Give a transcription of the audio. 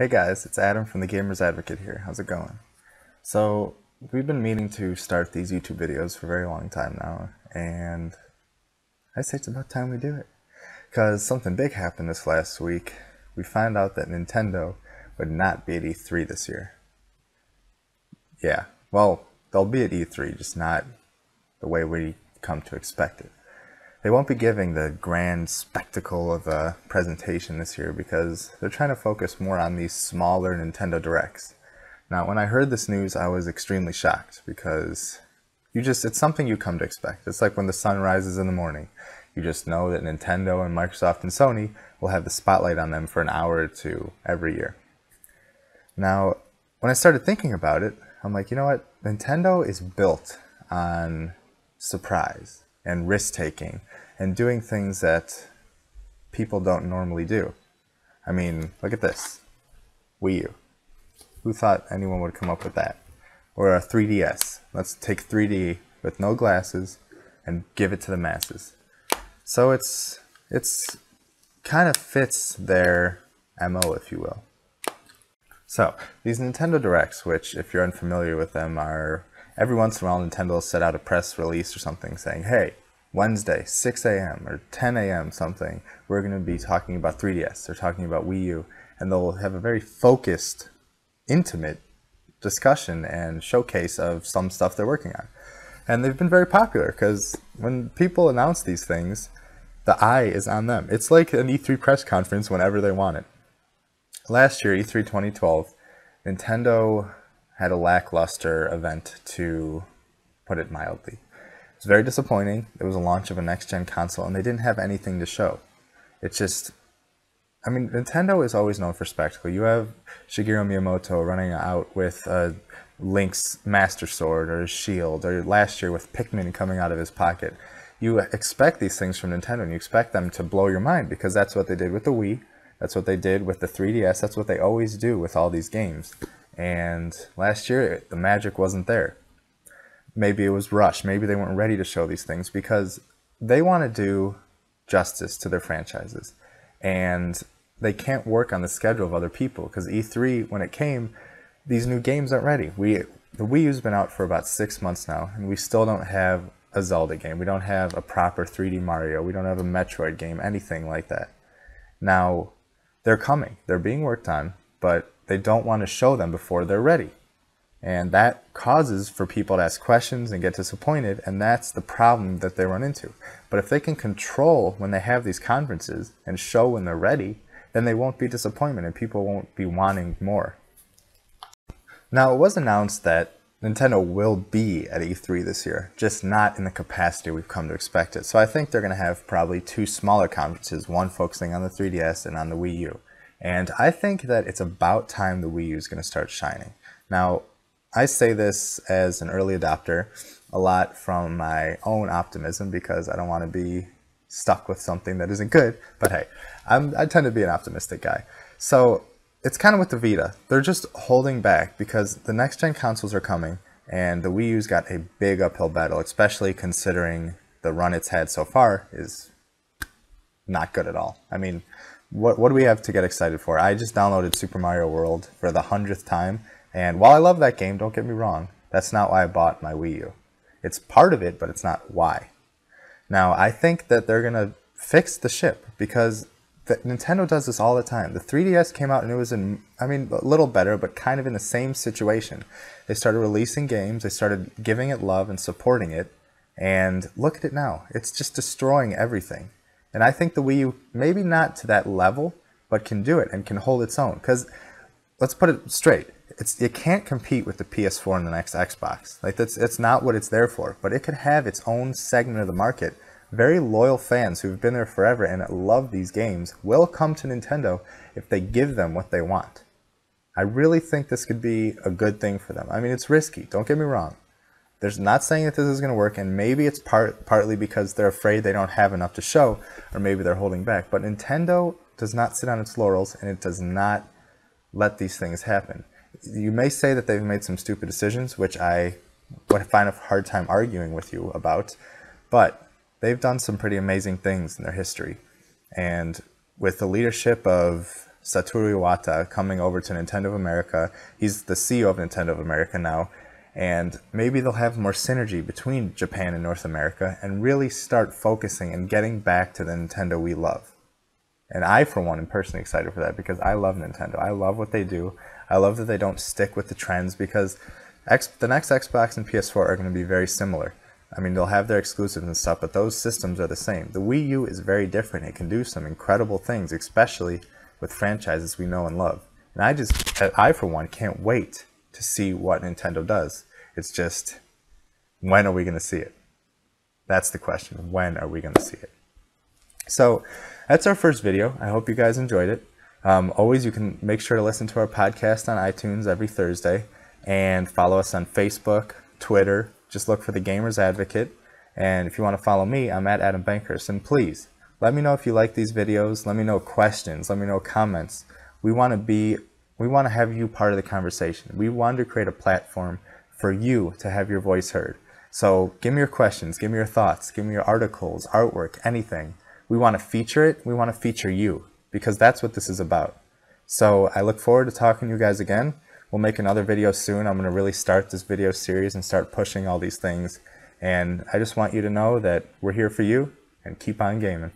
Hey guys, it's Adam from the Gamers Advocate here. How's it going? So, we've been meaning to start these YouTube videos for a very long time now, and I say it's about time we do it. Because something big happened this last week. We found out that Nintendo would not be at E3 this year. Yeah, well, they'll be at E3, just not the way we come to expect it. They won't be giving the grand spectacle of a presentation this year because they're trying to focus more on these smaller Nintendo Directs. Now, when I heard this news, I was extremely shocked because it's something you come to expect. It's like when the sun rises in the morning. You just know that Nintendo and Microsoft and Sony will have the spotlight on them for an hour or two every year. Now, when I started thinking about it, I'm like, you know what? Nintendo is built on surprise and risk-taking and doing things that people don't normally do. I mean, look at this. Wii U. Who thought anyone would come up with that? Or a 3DS. Let's take 3D with no glasses and give it to the masses. So it's kind of fits their MO, if you will. So, these Nintendo Directs, which if you're unfamiliar with them, are every once in a while Nintendo will set out a press release or something saying, hey, Wednesday, 6 a.m. or 10 a.m. something, we're going to be talking about 3DS. They're talking about Wii U, and they'll have a very focused, intimate discussion and showcase of some stuff they're working on. And they've been very popular because when people announce these things, the eye is on them. It's like an E3 press conference whenever they want it. Last year, E3 2012, Nintendo had a lackluster event, to put it mildly. It was very disappointing. It was a launch of a next-gen console, and they didn't have anything to show. It's just, I mean, Nintendo is always known for spectacle. You have Shigeru Miyamoto running out with Link's Master Sword or his shield, or last year with Pikmin coming out of his pocket. You expect these things from Nintendo, and you expect them to blow your mind, because that's what they did with the Wii. That's what they did with the 3DS. That's what they always do with all these games. And last year, the magic wasn't there. Maybe it was rushed. Maybe they weren't ready to show these things because they want to do justice to their franchises. And they can't work on the schedule of other people because E3, when it came, these new games aren't ready. The Wii U's been out for about 6 months now, and we still don't have a Zelda game. We don't have a proper 3D Mario. We don't have a Metroid game, anything like that. Now, they're coming. They're being worked on, but they don't want to show them before they're ready. And that causes for people to ask questions and get disappointed, and that's the problem that they run into. But if they can control when they have these conferences and show when they're ready, then they won't be disappointment and people won't be wanting more. Now, it was announced that Nintendo will be at E3 this year, just not in the capacity we've come to expect it. So I think they're going to have probably 2 smaller conferences, one focusing on the 3DS and on the Wii U. And I think that it's about time the Wii U is going to start shining. Now, I say this as an early adopter a lot from my own optimism because I don't want to be stuck with something that isn't good. But hey, I tend to be an optimistic guy. So it's kind of with the Vita. They're just holding back because the next-gen consoles are coming, and the Wii U's got a big uphill battle, especially considering the run it's had so far is not good at all. I mean, what do we have to get excited for? I just downloaded Super Mario World for the 100th time, and while I love that game, don't get me wrong, that's not why I bought my Wii U. It's part of it, but it's not why. Now, I think that they're going to fix the ship because Nintendo does this all the time. The 3DS came out and it was a little better, but kind of in the same situation. They started releasing games, they started giving it love and supporting it, and look at it now. It's just destroying everything. And I think the Wii U, maybe not to that level, but can do it and can hold its own. Because, let's put it straight, it can't compete with the PS4 and the next Xbox. Like, it's not what it's there for, but it could have its own segment of the market. Very loyal fans who've been there forever and love these games will come to Nintendo if they give them what they want. I really think this could be a good thing for them. I mean, it's risky, don't get me wrong. There's not saying that this is going to work, and maybe it's partly because they're afraid they don't have enough to show, or maybe they're holding back. But Nintendo does not sit on its laurels, and it does not let these things happen. You may say that they've made some stupid decisions, which I would find a hard time arguing with you about, but they've done some pretty amazing things in their history. And with the leadership of Satoru Iwata coming over to Nintendo of America. He's the CEO of Nintendo of America now. And maybe they'll have more synergy between Japan and North America and really start focusing and getting back to the Nintendo we love. And I, for one, am personally excited for that because I love Nintendo. I love what they do. I love that they don't stick with the trends because the next Xbox and PS4 are going to be very similar. I mean, they'll have their exclusives and stuff, but those systems are the same. The Wii U is very different. It can do some incredible things, especially with franchises we know and love. And I, for one, can't wait to see what Nintendo does. It's just, when are we going to see it? That's the question. When are we going to see it? So that's our first video. I hope you guys enjoyed it. Always, you can make sure to listen to our podcast on iTunes every Thursday and follow us on Facebook, Twitter. Just look for The Gamer's Advocate. And if you want to follow me, I'm at Adam Bankhurst. And please, let me know if you like these videos. Let me know questions. Let me know comments. We want to have you part of the conversation. We want to create a platform for you to have your voice heard. So give me your questions. Give me your thoughts. Give me your articles, artwork, anything. We want to feature it. We want to feature you because that's what this is about. So I look forward to talking to you guys again. We'll make another video soon. I'm going to really start this video series and start pushing all these things. And I just want you to know that we're here for you and keep on gaming.